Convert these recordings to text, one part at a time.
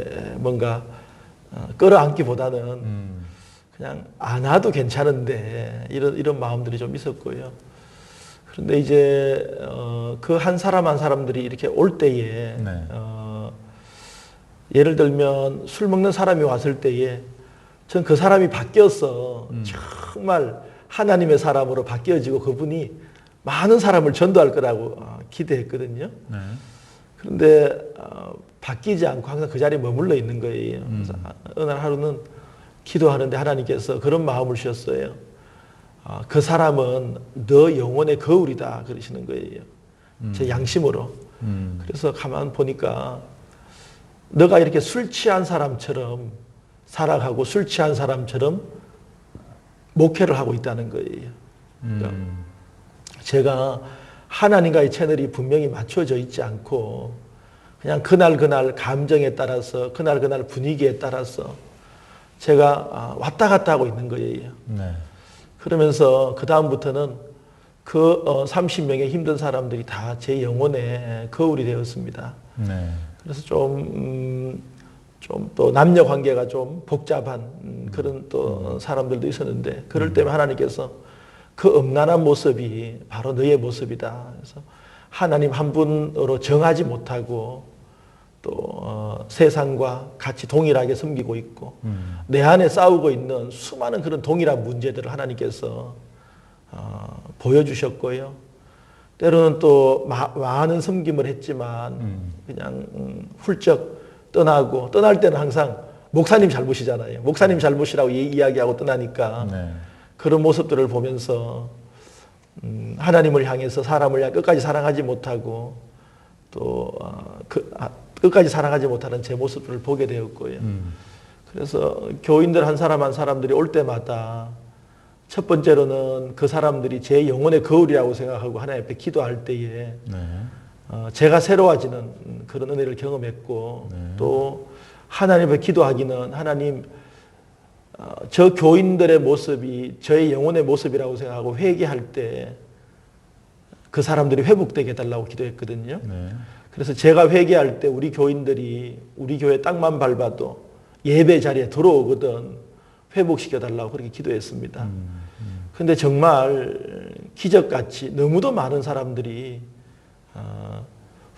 이렇게 뭔가 끌어안기보다는 그냥 안 와도 괜찮은데 이런 마음들이 좀 있었고요. 그런데 이제 그 한 사람 한 사람들이 이렇게 올 때에 네. 예를 들면 술 먹는 사람이 왔을 때에 전 그 사람이 바뀌어서 정말 하나님의 사람으로 바뀌어지고 그분이 많은 사람을 전도할 거라고 기대했거든요. 네. 그런데 바뀌지 않고 항상 그 자리에 머물러 있는 거예요. 그래서 어느 날 하루는 기도하는데 하나님께서 그런 마음을 주셨어요. 그 사람은 너 영혼의 거울이다 그러시는 거예요. 제 양심으로. 그래서 가만 보니까 너가 이렇게 술 취한 사람처럼 살아가고 술 취한 사람처럼 목회를 하고 있다는 거예요. 그러니까 제가 하나님과의 채널이 분명히 맞춰져 있지 않고 그냥 그날 감정에 따라서 그날 분위기에 따라서 제가 왔다 갔다 하고 있는 거예요. 네. 그러면서 그 다음부터는 그 30명의 힘든 사람들이 다 제 영혼의 거울이 되었습니다. 네. 그래서 좀 또 남녀 관계가 좀 복잡한 그런 또 사람들도 있었는데 그럴 때면 하나님께서 그 음란한 모습이 바로 너의 모습이다. 그래서 하나님 한 분으로 정하지 못하고 또 세상과 같이 동일하게 섬기고 있고 내 안에 싸우고 있는 수많은 그런 동일한 문제들을 하나님께서 보여주셨고요. 때로는 또 많은 섬김을 했지만 그냥 훌쩍 떠나고 떠날 때는 항상 목사님 잘못이잖아요. 목사님 잘못이라고 이야기하고 떠나니까 네. 그런 모습들을 보면서 하나님을 향해서 사람을 향해 끝까지 사랑하지 못하고 또 끝까지 사랑하지 못하는 제 모습들을 보게 되었고요. 그래서 교인들 한 사람 한 사람들이 올 때마다 첫 번째로는 그 사람들이 제 영혼의 거울이라고 생각하고 하나님 앞에 기도할 때에 네. 제가 새로워지는 그런 은혜를 경험했고 또 하나님 앞에 기도하기는 하나님 저 교인들의 모습이 저의 영혼의 모습이라고 생각하고 회개할 때 그 사람들이 회복되게 해달라고 기도했거든요. 네. 그래서 제가 회개할 때 우리 교인들이 우리 교회 땅만 밟아도 예배 자리에 들어오거든 회복시켜달라고 그렇게 기도했습니다. 그런데 정말 기적같이 너무도 많은 사람들이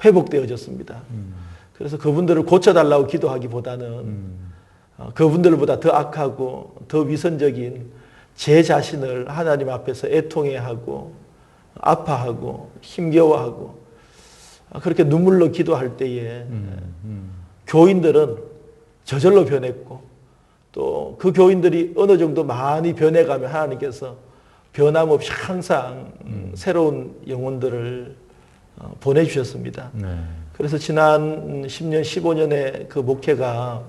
회복되어졌습니다. 그래서 그분들을 고쳐달라고 기도하기보다는 그분들보다 더 악하고 더 위선적인 제 자신을 하나님 앞에서 애통해하고 아파하고 힘겨워하고 그렇게 눈물로 기도할 때에 교인들은 저절로 변했고 또 그 교인들이 어느 정도 많이 변해가면 하나님께서 변함없이 항상 새로운 영혼들을 보내주셨습니다. 네. 그래서 지난 10년, 15년의 그 목회가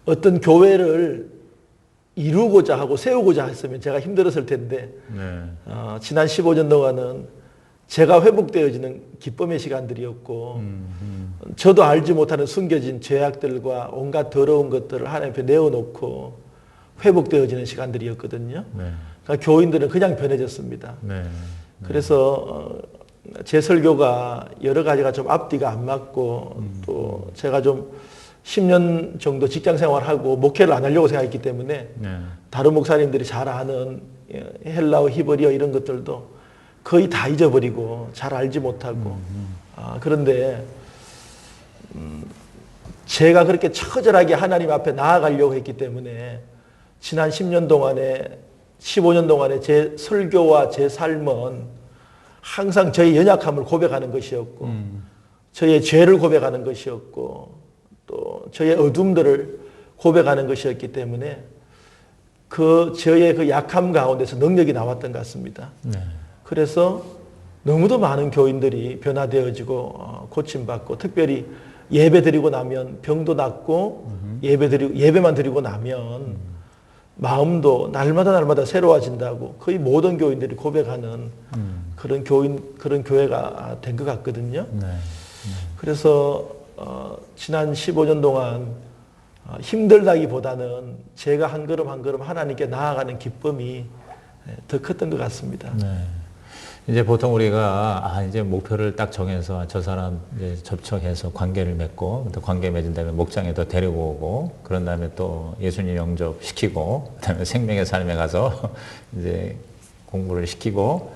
어떤 교회를 이루고자 하고 세우고자 했으면 제가 힘들었을 텐데 네. 지난 15년 동안은 제가 회복되어지는 기쁨의 시간들이었고 저도 알지 못하는 숨겨진 죄악들과 온갖 더러운 것들을 하나님 앞에 내어놓고 회복되어지는 시간들이었거든요. 네. 그러니까 교인들은 그냥 변해졌습니다. 네. 그래서 제 설교가 여러 가지가 좀 앞뒤가 안 맞고 또 제가 좀 10년 정도 직장 생활하고 목회를 안 하려고 생각했기 때문에 네. 다른 목사님들이 잘 아는 헬라어, 히브리어 이런 것들도 거의 다 잊어버리고 잘 알지 못하고 그런데 제가 그렇게 처절하게 하나님 앞에 나아가려고 했기 때문에 지난 10년 동안에 15년 동안에 제 설교와 제 삶은 항상 저의 연약함을 고백하는 것이었고 저의 죄를 고백하는 것이었고 또 저의 어둠들을 고백하는 것이었기 때문에 저의 그 약함 가운데서 능력이 나왔던 것 같습니다. 네. 그래서 너무도 많은 교인들이 변화되어지고 고침받고 특별히 예배 드리고 나면 병도 낫고 예배만 드리고 나면 마음도 날마다 새로워진다고 거의 모든 교인들이 고백하는 그런 교회가 된 것 같거든요. 네. 그래서 지난 15년 동안 힘들다기보다는 제가 한 걸음 한 걸음 하나님께 나아가는 기쁨이 더 컸던 것 같습니다. 네. 이제 보통 우리가 이제 목표를 딱 정해서 저 사람 이제 접촉해서 관계를 맺고 또 관계 맺은 다음에 목장에 또 데리고 오고 그런 다음에 또 예수님 영접 시키고 그다음에 생명의 삶에 가서 이제 공부를 시키고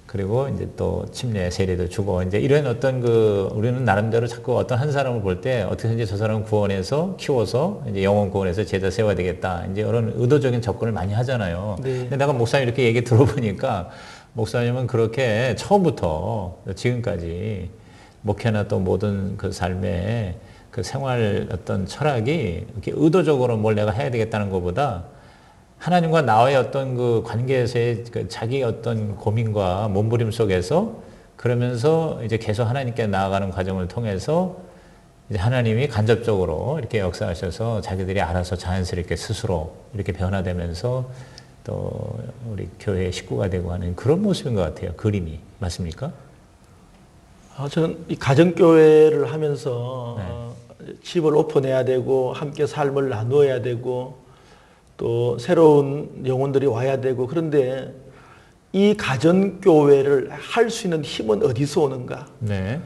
그리고 이제 또 침례 세례도 주고 이제 이런 어떤 우리는 나름대로 자꾸 어떤 한 사람을 볼 때 어떻게든지 저 사람을 구원해서 키워서 이제 영혼 구원해서 제자 세워야 되겠다 이제 이런 의도적인 접근을 많이 하잖아요. 네. 근데 내가 목사님 이렇게 얘기 들어보니까 목사님은 그렇게 처음부터 지금까지 목회나 또 모든 그 삶의 그 생활 어떤 철학이 이렇게 의도적으로 뭘 내가 해야 되겠다는 것보다 하나님과 나와의 어떤 그 관계에서의 그 자기 어떤 고민과 몸부림 속에서 그러면서 이제 계속 하나님께 나아가는 과정을 통해서 이제 하나님이 간접적으로 이렇게 역사하셔서 자기들이 알아서 자연스럽게 스스로 이렇게 변화되면서 또 우리 교회의 식구가 되고 하는 그런 모습인 것 같아요. 그림이. 맞습니까? 저는 이 가정교회를 하면서 집을 오픈해야 되고 함께 삶을 나누어야 되고 또 새로운 영혼들이 와야 되고 그런데 이 가정교회를 할 수 있는 힘은 어디서 오는가? 네.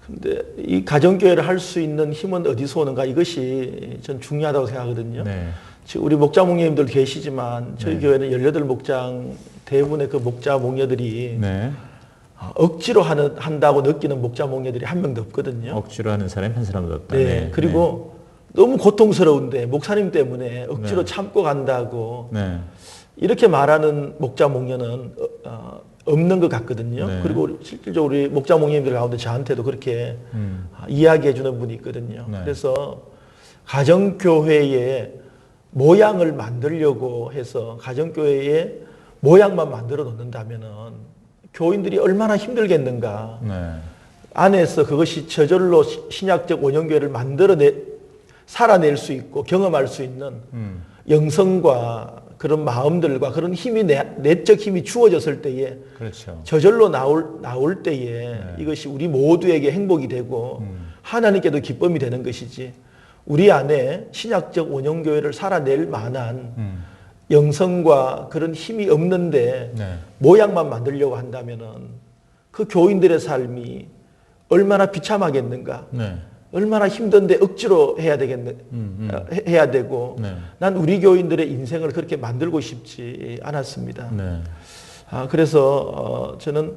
근데 이 가정교회를 할 수 있는 힘은 어디서 오는가? 이것이 전 중요하다고 생각하거든요. 네. 지금 우리 목자 목녀님들 계시지만 저희 교회는 18목장 대부분의 그 목자 목녀들이 네. 억지로 한다고 느끼는 목자 목녀들이 한 명도 없거든요. 억지로 하는 사람이 한 사람도 없다. 네. 그리고 너무 고통스러운데 목사님 때문에 억지로 참고 간다고 이렇게 말하는 목자 목녀는 없는 것 같거든요. 그리고 실질적으로 우리 목자 목녀님들 가운데 저한테도 그렇게 이야기해 주는 분이 있거든요. 그래서 가정교회의 모양을 만들려고 해서 가정교회의 모양만 만들어 놓는다면은 교인들이 얼마나 힘들겠는가. 안에서 그것이 저절로 신약적 원형교회를 살아낼 수 있고 경험할 수 있는 영성과 그런 마음들과 그런 힘이 내적 힘이 주어졌을 때에 그렇죠. 저절로 나올 때에 이것이 우리 모두에게 행복이 되고 하나님께도 기쁨이 되는 것이지 우리 안에 신약적 원형교회를 살아낼 만한 영성과 그런 힘이 없는데 모양만 만들려고 한다면은 그 교인들의 삶이 얼마나 비참하겠는가. 얼마나 힘든데 억지로 해야 해야 되고 난 우리 교인들의 인생을 그렇게 만들고 싶지 않았습니다. 그래서 저는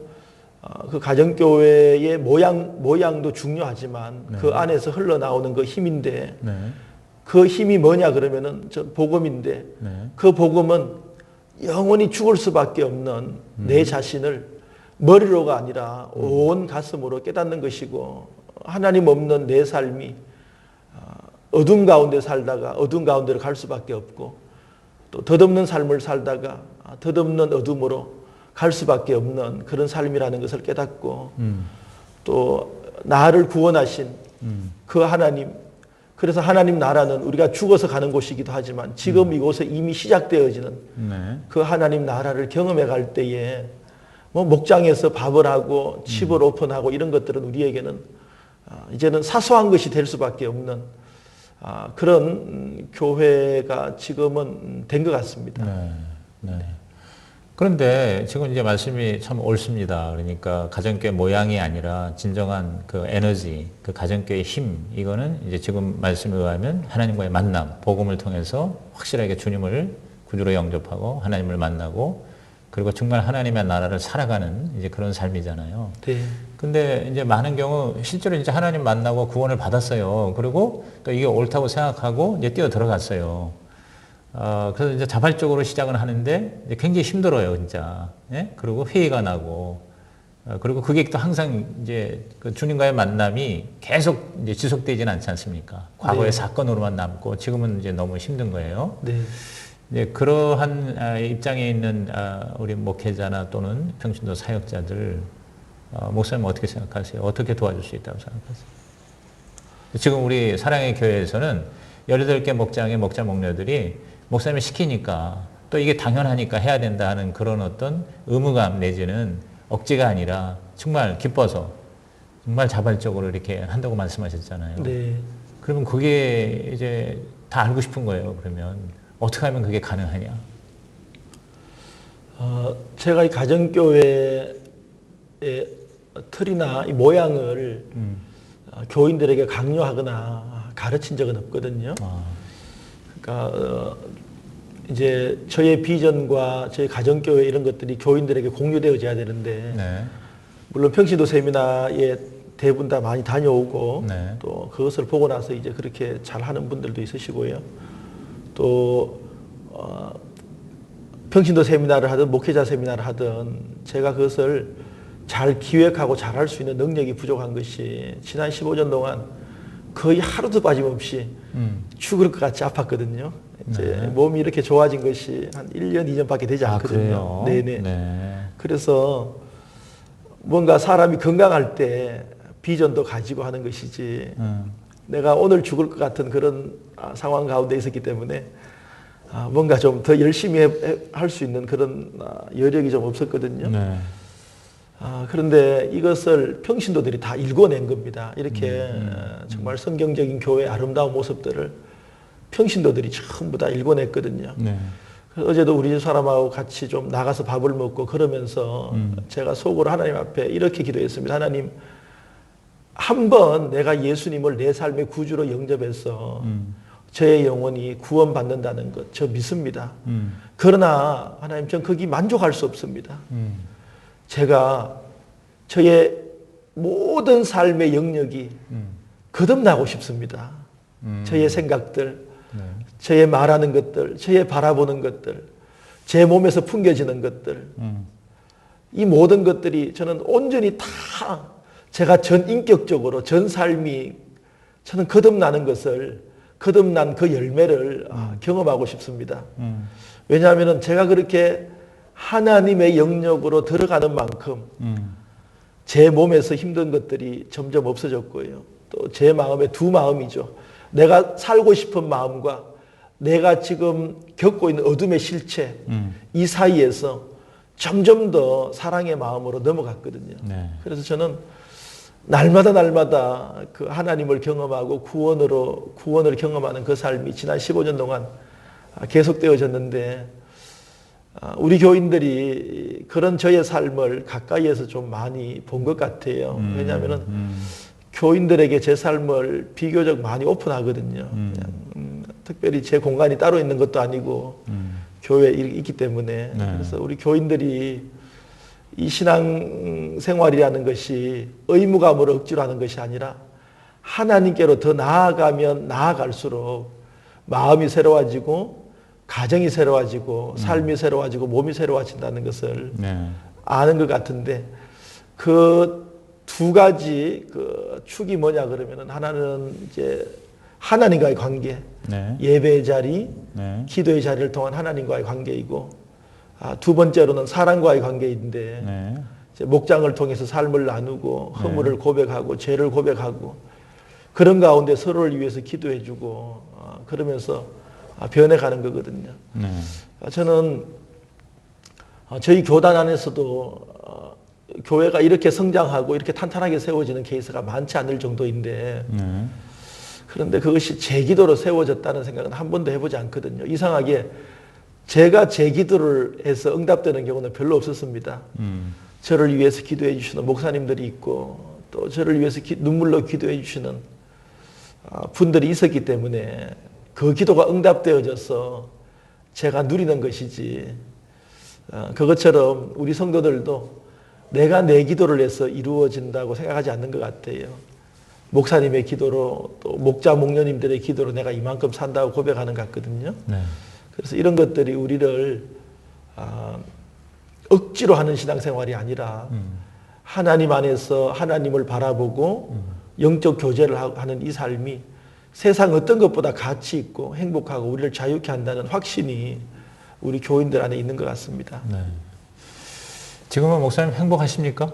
그 가정교회의 모양도 중요하지만 그 안에서 흘러나오는 그 힘인데 그 힘이 뭐냐 그러면은 저 복음인데 그 복음은 영원히 죽을 수밖에 없는 내 자신을 머리로가 아니라 온 가슴으로 깨닫는 것이고 하나님 없는 내 삶이 어둠 가운데 살다가 어둠 가운데로 갈 수밖에 없고 또 덧없는 삶을 살다가 덧없는 어둠으로 갈 수밖에 없는 그런 삶이라는 것을 깨닫고 또 나를 구원하신 그 하나님 그래서 하나님 나라는 우리가 죽어서 가는 곳이기도 하지만 지금 이곳에 이미 시작되어지는 그 하나님 나라를 경험해 갈 때에 뭐 목장에서 밥을 하고 집을 오픈하고 이런 것들은 우리에게는 이제는 사소한 것이 될 수밖에 없는 그런 교회가 지금은 된 것 같습니다. 그런데 지금 이제 말씀이 참 옳습니다. 그러니까 가정교회 모양이 아니라 진정한 그 에너지, 그 가정교회의 힘, 이거는 이제 지금 말씀에 의하면 하나님과의 만남, 복음을 통해서 확실하게 주님을 구주로 영접하고 하나님을 만나고 그리고 정말 하나님의 나라를 살아가는 이제 그런 삶이잖아요. 근데 이제 많은 경우 실제로 이제 하나님 만나고 구원을 받았어요. 그리고 또 이게 옳다고 생각하고 이제 뛰어 들어갔어요. 그래서 이제 자발적으로 시작은 하는데 이제 굉장히 힘들어요, 진짜. 예? 그리고 회의가 나고, 그리고 그게 또 항상 이제 그 주님과의 만남이 계속 이제 지속되지는 않지 않습니까? 과거의 사건으로만 남고 지금은 이제 너무 힘든 거예요. 이제 그러한 입장에 있는 우리 목회자나 또는 평신도 사역자들, 목사님 어떻게 생각하세요? 어떻게 도와줄 수 있다고 생각하세요? 지금 우리 사랑의 교회에서는 18개 목장의 목자 목녀들이 목사님이 시키니까 또 이게 당연하니까 해야 된다 하는 그런 어떤 의무감 내지는 억지가 아니라 정말 기뻐서 정말 자발적으로 이렇게 한다고 말씀하셨잖아요. 그러면 그게 이제 다 알고 싶은 거예요. 그러면 어떻게 하면 그게 가능하냐? 제가 이 가정교회 틀이나 이 모양을 교인들에게 강요하거나 가르친 적은 없거든요. 그러니까 이제 저의 비전과 저희 가정교회 이런 것들이 교인들에게 공유되어져야 되는데 네. 물론 평신도 세미나에 대부분 다 많이 다녀오고 네. 또 그것을 보고 나서 이제 그렇게 잘하는 분들도 있으시고요. 또 평신도 세미나를 하든 목회자 세미나를 하든 제가 그것을 잘 기획하고 잘할 수 있는 능력이 부족한 것이 지난 15년 동안 거의 하루도 빠짐없이 죽을 것 같이 아팠거든요. 이제 네. 몸이 이렇게 좋아진 것이 한 1년, 2년밖에 되지 않거든요. 네네. 네. 그래서 뭔가 사람이 건강할 때 비전도 가지고 하는 것이지 내가 오늘 죽을 것 같은 그런 상황 가운데 있었기 때문에 뭔가 좀 더 열심히 할 수 있는 그런 여력이 좀 없었거든요. 네. 그런데 이것을 평신도들이 다 읽어낸 겁니다. 이렇게 정말 성경적인 교회의 아름다운 모습들을 평신도들이 전부 다 읽어냈거든요. 네. 그래서 어제도 우리 집 사람하고 같이 좀 나가서 밥을 먹고 그러면서 제가 속으로 하나님 앞에 이렇게 기도했습니다. 하나님, 한번 내가 예수님을 내 삶의 구주로 영접해서 저의 영혼이 구원받는다는 것, 저 믿습니다. 그러나 하나님, 전 거기 만족할 수 없습니다. 제가 저의 모든 삶의 영역이 거듭나고 싶습니다. 저의 생각들, 네. 저의 말하는 것들, 저의 바라보는 것들, 제 몸에서 풍겨지는 것들, 이 모든 것들이 저는 온전히 다 제가 전 인격적으로 전 삶이 저는 거듭나는 것을, 거듭난 그 열매를 경험하고 싶습니다. 왜냐하면 제가 그렇게 하나님의 영역으로 들어가는 만큼 제 몸에서 힘든 것들이 점점 없어졌고요. 또 제 마음에 두 마음이죠. 내가 살고 싶은 마음과 내가 지금 겪고 있는 어둠의 실체, 이 사이에서 점점 더 사랑의 마음으로 넘어갔거든요. 네. 그래서 저는 날마다 그 하나님을 경험하고 구원을 경험하는 그 삶이 지난 15년 동안 계속되어졌는데, 우리 교인들이 그런 저의 삶을 가까이에서 좀 많이 본 것 같아요. 왜냐하면 교인들에게 제 삶을 비교적 많이 오픈하거든요. 그냥, 특별히 제 공간이 따로 있는 것도 아니고 교회에 있기 때문에. 네. 그래서 우리 교인들이 이 신앙 생활이라는 것이 의무감으로 억지로 하는 것이 아니라 하나님께로 더 나아가면 나아갈수록 마음이 새로워지고 가정이 새로워지고 삶이 새로워지고 몸이 새로워진다는 것을 네. 아는 것 같은데, 그 두 가지 그 축이 뭐냐 그러면은, 하나는 이제 하나님과의 관계, 네. 예배의 자리, 네. 기도의 자리를 통한 하나님과의 관계이고, 두 번째로는 사랑과의 관계인데, 네. 이제 목장을 통해서 삶을 나누고 허물을 고백하고 죄를 고백하고 그런 가운데 서로를 위해서 기도해주고 그러면서 변해가는 거거든요. 네. 저는 저희 교단 안에서도 교회가 이렇게 성장하고 이렇게 탄탄하게 세워지는 케이스가 많지 않을 정도인데, 네. 그런데 그것이 제 기도로 세워졌다는 생각은 한 번도 해보지 않거든요. 이상하게 제가 제 기도를 해서 응답되는 경우는 별로 없었습니다. 저를 위해서 기도해 주시는 목사님들이 있고, 또 저를 위해서 눈물로 기도해 주시는 분들이 있었기 때문에 그 기도가 응답되어져서 제가 누리는 것이지, 그것처럼 우리 성도들도 내가 내 기도를 해서 이루어진다고 생각하지 않는 것 같아요. 목사님의 기도로, 또 목자 목녀님들의 기도로 내가 이만큼 산다고 고백하는 것 같거든요. 네. 그래서 이런 것들이 우리를 억지로 하는 신앙생활이 아니라 하나님 안에서 하나님을 바라보고 영적 교제를 하는 이 삶이 세상 어떤 것보다 가치 있고 행복하고 우리를 자유케 한다는 확신이 우리 교인들 안에 있는 것 같습니다. 네. 지금은 목사님 행복하십니까?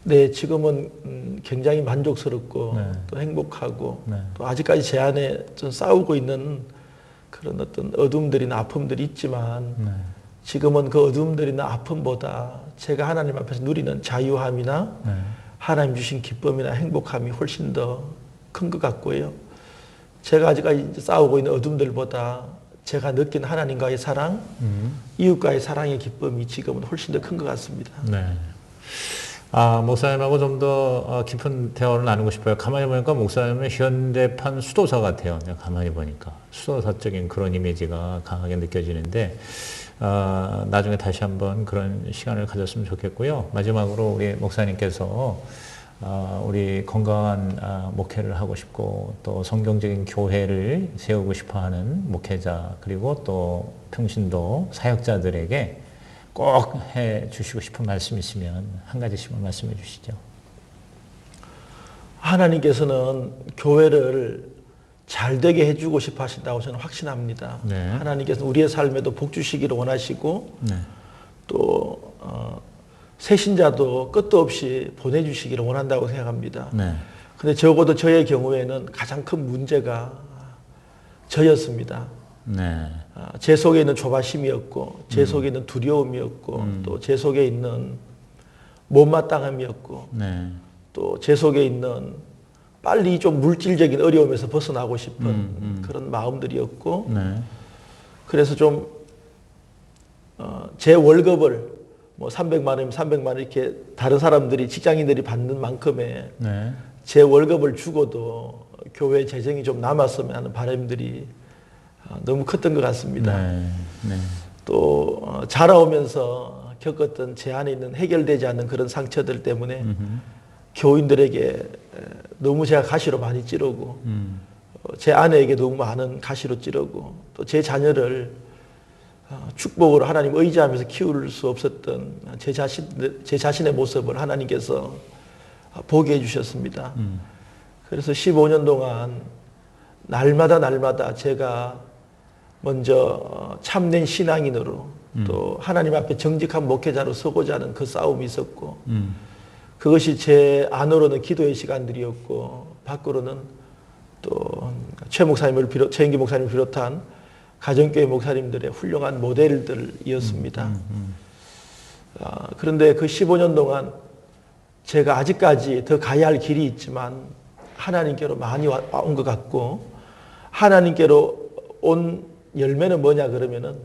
네, 지금은 굉장히 만족스럽고 네. 또 행복하고 네. 또 아직까지 제 안에 좀 싸우고 있는 그런 어떤 어둠들이나 아픔들이 있지만, 네. 지금은 그 어둠들이나 아픔보다 제가 하나님 앞에서 누리는 자유함이나 네. 하나님 주신 기쁨이나 행복함이 훨씬 더 큰 것 같고요. 제가 아직까지 싸우고 있는 어둠들보다 제가 느낀 하나님과의 사랑, 이웃과의 사랑의 기쁨이 지금은 훨씬 더 큰 것 같습니다. 네. 목사님하고 좀 더 깊은 대화를 나누고 싶어요. 가만히 보니까 목사님은 현대판 수도사 같아요. 내가 가만히 보니까 수도사적인 그런 이미지가 강하게 느껴지는데 나중에 다시 한번 그런 시간을 가졌으면 좋겠고요. 마지막으로 우리 목사님께서 우리 건강한 목회를 하고 싶고 또 성경적인 교회를 세우고 싶어하는 목회자 그리고 또 평신도 사역자들에게 꼭 해주시고 싶은 말씀 있으면 한 가지씩만 말씀해 주시죠. 하나님께서는 교회를 잘 되게 해주고 싶어 하신다고 저는 확신합니다. 네. 하나님께서는 우리의 삶에도 복 주시기를 원하시고 네. 또 새신자도 끝도 없이 보내주시기를 원한다고 생각합니다. 네. 근데 적어도 저의 경우에는 가장 큰 문제가 저였습니다. 네. 제 속에 있는 조바심이었고 제 속에 있는 두려움이었고 또 제 속에 있는 못마땅함이었고 네. 또 제 속에 있는 빨리 좀 물질적인 어려움에서 벗어나고 싶은 그런 마음들이었고 네. 그래서 좀 제 월급을 뭐 300만 원이면 300만 원 이렇게 다른 사람들이 직장인들이 받는 만큼의 네. 제 월급을 주고도 교회 재정이 좀 남았으면 하는 바람들이 너무 컸던 것 같습니다. 네. 네. 또 자라오면서 겪었던 제 안에 있는 해결되지 않는 그런 상처들 때문에 교인들에게 너무 제가 가시로 많이 찌르고 제 아내에게 너무 많은 가시로 찌르고 또 제 자녀를 축복으로 하나님 의지하면서 키울 수 없었던 제 자신의 모습을 하나님께서 보게 해주셨습니다. 그래서 15년 동안 날마다 제가 먼저 참된 신앙인으로 또 하나님 앞에 정직한 목회자로 서고자 하는 그 싸움이 있었고 그것이 제 안으로는 기도의 시간들이었고 밖으로는 또 최영기 목사님을 비롯한 가정교회 목사님들의 훌륭한 모델들이었습니다. 그런데 그 15년 동안 제가 아직까지 더 가야 할 길이 있지만 하나님께로 많이 온 것 같고 하나님께로 온 열매는 뭐냐 그러면은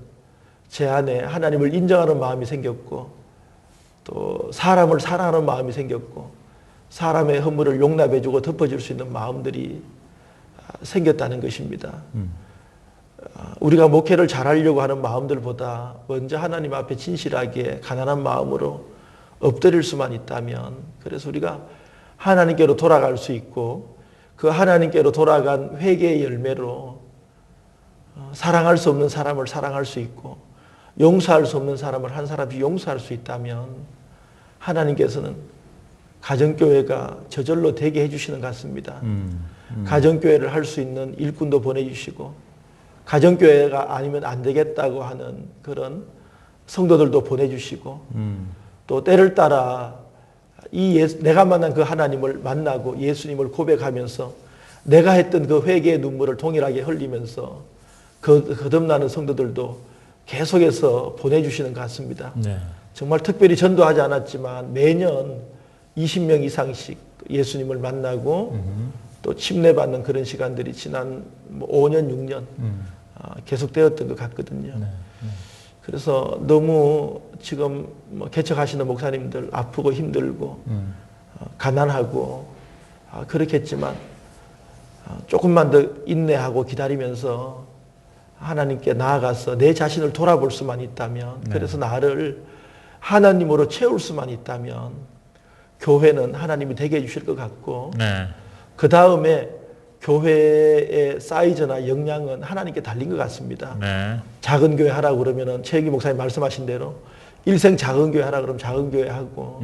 제 안에 하나님을 인정하는 마음이 생겼고 또 사람을 사랑하는 마음이 생겼고 사람의 허물을 용납해주고 덮어줄 수 있는 마음들이 생겼다는 것입니다. 우리가 목회를 잘하려고 하는 마음들보다 먼저 하나님 앞에 진실하게 가난한 마음으로 엎드릴 수만 있다면 그래서 우리가 하나님께로 돌아갈 수 있고 그 하나님께로 돌아간 회개의 열매로 사랑할 수 없는 사람을 사랑할 수 있고 용서할 수 없는 사람을 한 사람씩 용서할 수 있다면 하나님께서는 가정교회가 저절로 되게 해주시는 것 같습니다. 가정교회를 할 수 있는 일꾼도 보내주시고 가정교회가 아니면 안 되겠다고 하는 그런 성도들도 보내주시고 또 때를 따라 내가 만난 그 하나님을 만나고 예수님을 고백하면서 내가 했던 그 회개의 눈물을 동일하게 흘리면서 거듭나는 성도들도 계속해서 보내주시는 것 같습니다. 네. 정말 특별히 전도하지 않았지만 매년 20명 이상씩 예수님을 만나고 또 침례받는 그런 시간들이 지난 5년, 6년 계속되었던 것 같거든요. 네. 그래서 너무 지금 개척하시는 목사님들 아프고 힘들고 가난하고 그렇겠지만 조금만 더 인내하고 기다리면서 하나님께 나아가서 내 자신을 돌아볼 수만 있다면 그래서 나를 하나님으로 채울 수만 있다면 교회는 하나님이 되게 해주실 것 같고 그 다음에 교회의 사이즈나 역량은 하나님께 달린 것 같습니다. 작은 교회 하라고 그러면은 최영기 목사님 말씀하신 대로 일생 작은 교회 하라 그러면 작은 교회 하고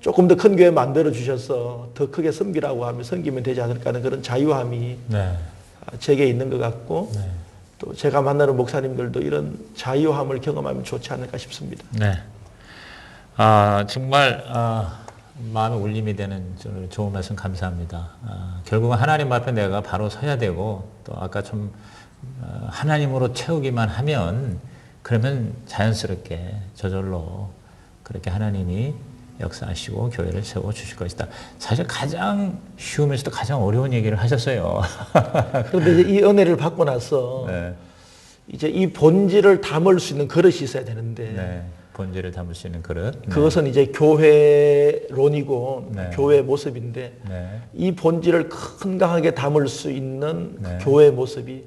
조금 더 큰 교회 만들어 주셔서 더 크게 섬기라고 하면 섬기면 되지 않을까 하는 그런 자유함이 제게 있는 것 같고 또 제가 만나는 목사님들도 이런 자유함을 경험하면 좋지 않을까 싶습니다. 네. 정말 마음에 울림이 되는 좋은 말씀 감사합니다. 결국은 하나님 앞에 내가 바로 서야 되고 또 아까 좀 하나님으로 채우기만 하면 그러면 자연스럽게 저절로 그렇게 하나님이 역사하시고 교회를 세워 주실 것이다. 사실 가장 쉬우면서도 가장 어려운 얘기를 하셨어요. 그런데 이 은혜를 받고 나서 이제 이 본질을 담을 수 있는 그릇이 있어야 되는데 네. 본질을 담을 수 있는 그릇. 네. 그것은 이제 교회론이고 네. 교회 모습인데 네. 이 본질을 건강하게 담을 수 있는 네. 그 교회 모습이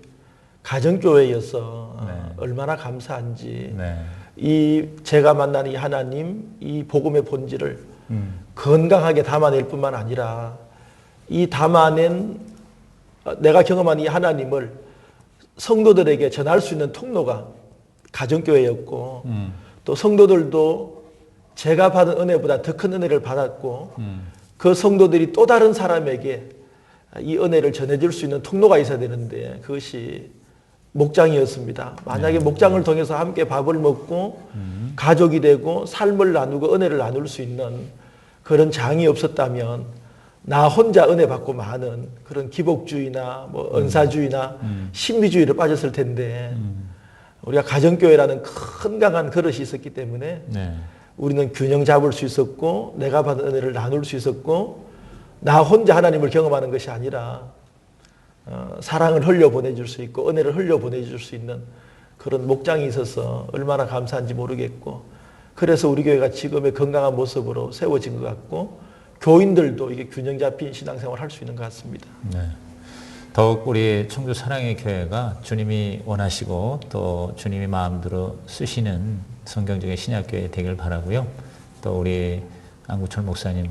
가정교회여서 네. 얼마나 감사한지 네. 이 제가 만난 이 하나님, 이 복음의 본질을 건강하게 담아낼 뿐만 아니라 이 담아낸 내가 경험한 이 하나님을 성도들에게 전할 수 있는 통로가 가정교회였고 또 성도들도 제가 받은 은혜보다 더 큰 은혜를 받았고 그 성도들이 또 다른 사람에게 이 은혜를 전해줄 수 있는 통로가 있어야 되는데 그것이 목장이었습니다. 만약에 목장을 통해서 함께 밥을 먹고 가족이 되고 삶을 나누고 은혜를 나눌 수 있는 그런 장이 없었다면 나 혼자 은혜 받고 많은 그런 기복주의나 뭐 은사주의나 신비주의로 빠졌을 텐데 우리가 가정교회라는 건강한 그릇이 있었기 때문에 네. 우리는 균형 잡을 수 있었고 내가 받은 은혜를 나눌 수 있었고 나 혼자 하나님을 경험하는 것이 아니라 사랑을 흘려보내줄 수 있고 은혜를 흘려보내줄 수 있는 그런 목장이 있어서 얼마나 감사한지 모르겠고 그래서 우리 교회가 지금의 건강한 모습으로 세워진 것 같고 교인들도 이게 균형 잡힌 신앙생활을 할 수 있는 것 같습니다. 네. 더욱 우리 청주 사랑의 교회가 주님이 원하시고 또 주님이 마음대로 쓰시는 성경적인 신약교회 되길 바라고요. 또 우리 안구철 목사님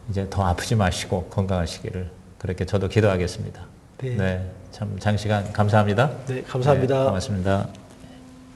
이제 더 아프지 마시고 건강하시기를 그렇게 저도 기도하겠습니다. 네. 네. 참 장시간 감사합니다. 네, 감사합니다. 네, 고맙습니다.